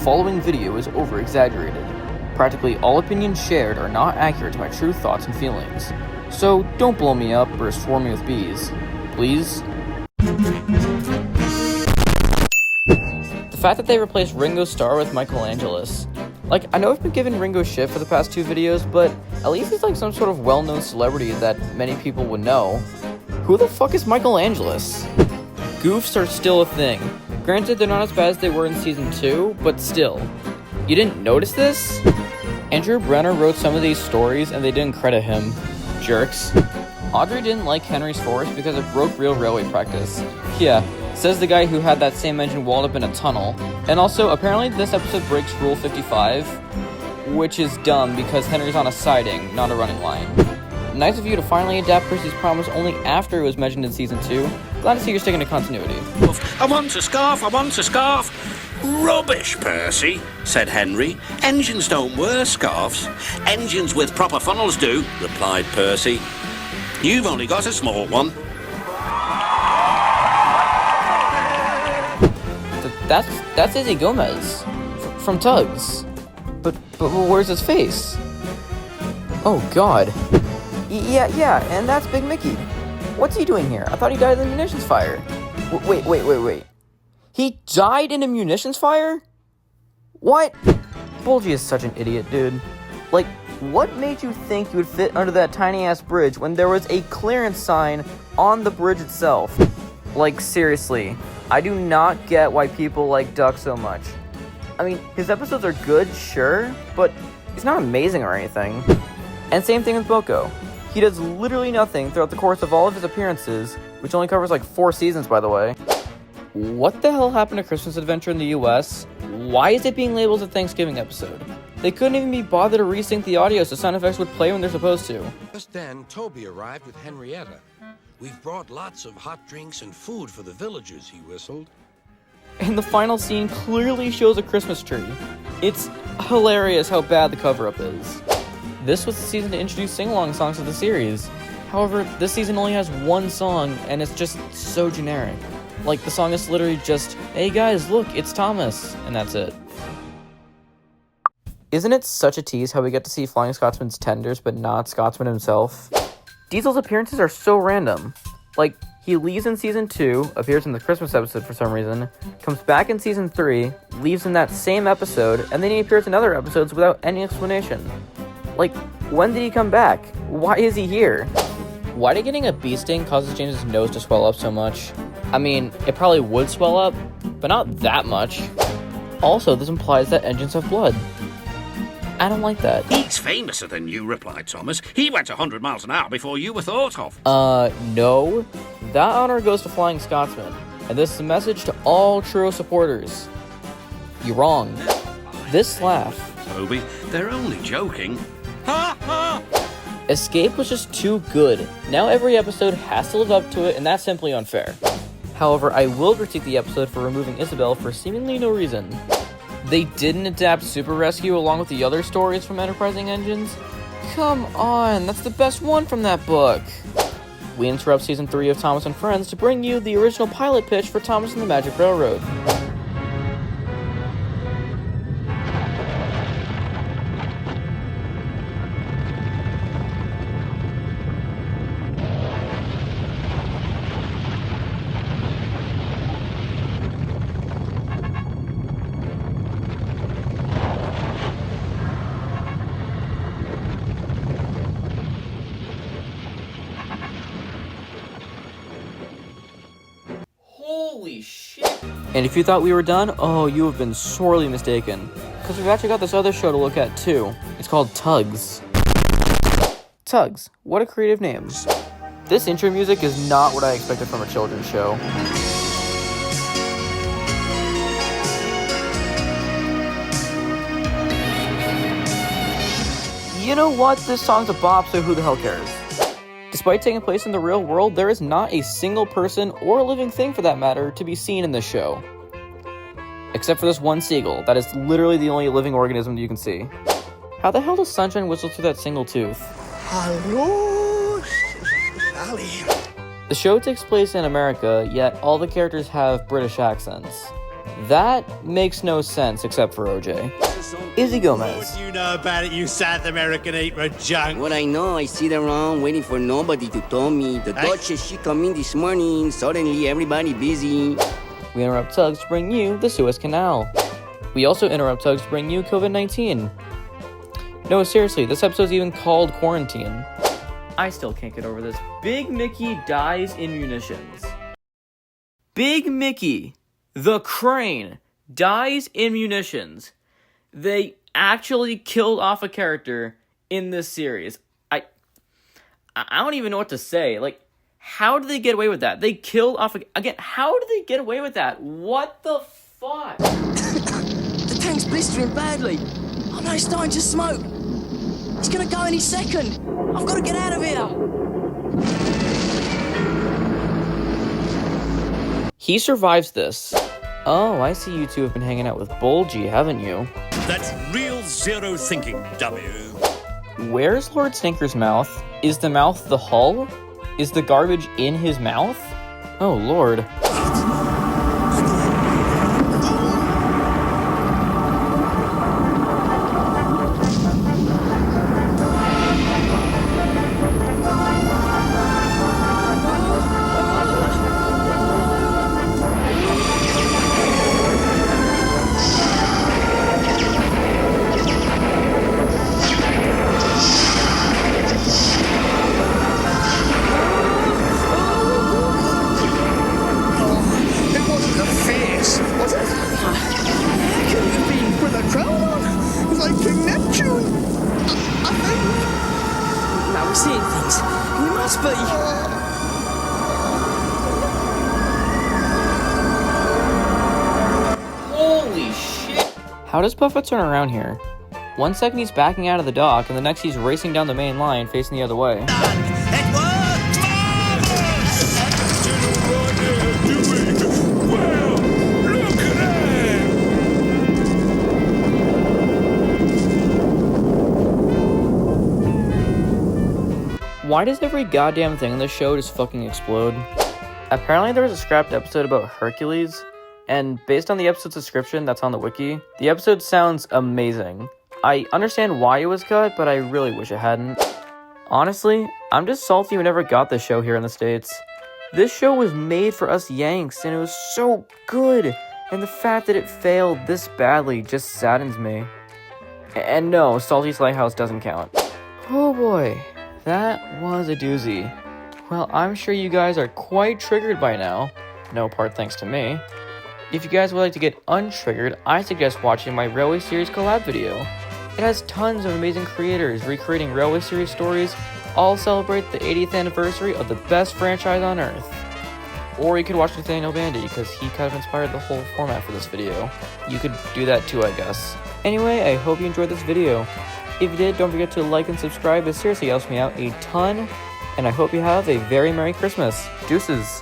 following video is over-exaggerated. Practically all opinions shared are not accurate to my true thoughts and feelings. So don't blow me up or swarm me with bees. Please? The fact that they replaced Ringo Starr with Michelangelos. Like, I know I've been giving Ringo shit for the past 2 videos, but at least he's like some sort of well-known celebrity that many people would know. Who the fuck is Michelangelos? Goofs are still a thing. Granted, they're not as bad as they were in season 2, but still. You didn't notice this? Andrew Brenner wrote some of these stories and they didn't credit him. Jerks. Audrey didn't like Henry's Forest because it broke real railway practice. Yeah, says the guy who had that same engine walled up in a tunnel. And also, apparently this episode breaks Rule 55, which is dumb because Henry's on a siding, not a running line. Nice of you to finally adapt Percy's promise only after it was mentioned in season 2. Glad to see you're sticking to continuity. I want a scarf, I want a scarf. Rubbish, Percy, said Henry. Engines don't wear scarves. Engines with proper funnels do, replied Percy. You've only got a small one. That's Izzy Gomez from Tugs. But where's his face? Oh God. Yeah, and that's Big Mickey. What's he doing here? I thought he died in the munitions fire. Wait. He died in a munitions fire? What? Bulgy is such an idiot, dude. Like, what made you think you would fit under that tiny-ass bridge when there was a clearance sign on the bridge itself? Like, seriously, I do not get why people like Duck so much. I mean, his episodes are good, sure, but he's not amazing or anything. And same thing with Boko. He does literally nothing throughout the course of all of his appearances, which only covers like 4 seasons, by the way. What the hell happened to Christmas Adventure in the US? Why is it being labeled a Thanksgiving episode? They couldn't even be bothered to resync the audio so sound effects would play when they're supposed to. Just then, Toby arrived with Henrietta. We've brought lots of hot drinks and food for the villagers, he whistled. And the final scene clearly shows a Christmas tree. It's hilarious how bad the cover-up is. This was the season to introduce sing-along songs to the series. However, this season only has 1 song, and it's just so generic. Like, the song is literally just, hey guys, look, it's Thomas, and that's it. Isn't it such a tease how we get to see Flying Scotsman's tenders, but not Scotsman himself? Diesel's appearances are so random. Like, he leaves in season 2, appears in the Christmas episode for some reason, comes back in season 3, leaves in that same episode, and then he appears in other episodes without any explanation. Like, when did he come back? Why is he here? Why did getting a bee sting causes James's nose to swell up so much? I mean, it probably would swell up, but not that much. Also, this implies that engines have blood. I don't like that. He's famouser than you, replied Thomas. He went 100 miles an hour before you were thought of. No. That honor goes to Flying Scotsman, and this is a message to all Truro supporters. You're wrong. This laugh. Toby, they're only joking. Ha ha! Escape was just too good. Now every episode has to live up to it, and that's simply unfair. However, I will critique the episode for removing Isabel for seemingly no reason. They didn't adapt Super Rescue along with the other stories from Enterprising Engines? Come on, that's the best one from that book. We interrupt season 3 of Thomas and Friends to bring you the original pilot pitch for Thomas and the Magic Railroad. Holy shit! And if you thought we were done, oh, you have been sorely mistaken. Because we've actually got this other show to look at too. It's called Tugs. Tugs, what a creative name. This intro music is not what I expected from a children's show. You know what? This song's a bop, so who the hell cares? Despite taking place in the real world, there is not a single person, or a living thing for that matter, to be seen in this show. Except for this one seagull, that is literally the only living organism that you can see. How the hell does Sunshine whistle through that single tooth? Hello, Sally. The show takes place in America, yet all the characters have British accents. That makes no sense except for OJ. Izzy Gomez. What do you know about it, you South American eater of junk? What I know, I sit around waiting for nobody to tell me. The Duchess, she come in this morning, suddenly everybody busy. We interrupt Tugs to bring you the Suez Canal. We also interrupt Tugs to bring you COVID-19. No, seriously, this episode's even called Quarantine. I still can't get over this. Big Mickey dies in munitions. Big Mickey, the crane, dies in munitions. They actually killed off a character in this series. I don't even know what to say. Like, how did they get away with that? They killed off again. How did they get away with that? What the fuck? The tank's blistering badly. I know it's starting to smoke. It's gonna go any second. I've got to get out of here. He survives this. Oh, I see you two have been hanging out with Bulgy, haven't you? That's real zero thinking, W. Where's Lord Stinker's mouth? Is the mouth the hull? Is the garbage in his mouth? Oh, Lord. Now we're seeing things. We must be. Holy shit! How does Buffett turn around here? 1 second he's backing out of the dock, and the next he's racing down the main line, facing the other way. Why does every goddamn thing in this show just fucking explode? Apparently there was a scrapped episode about Hercules, and based on the episode's description that's on the wiki, the episode sounds amazing. I understand why it was cut, but I really wish it hadn't. Honestly, I'm just salty we never got this show here in the States. This show was made for us Yanks, and it was so good, and the fact that it failed this badly just saddens me. And no, Salty's Lighthouse doesn't count. Oh boy. That was a doozy. Well, I'm sure you guys are quite triggered by now. No part thanks to me. If you guys would like to get untriggered, I suggest watching my Railway Series collab video. It has tons of amazing creators recreating Railway Series stories, all celebrate the 80th anniversary of the best franchise on Earth. Or you could watch Nathaniel Bandy, because he kind of inspired the whole format for this video. You could do that too, I guess. Anyway, I hope you enjoyed this video. If you did, don't forget to like and subscribe. It seriously helps me out a ton. And I hope you have a very Merry Christmas. Deuces.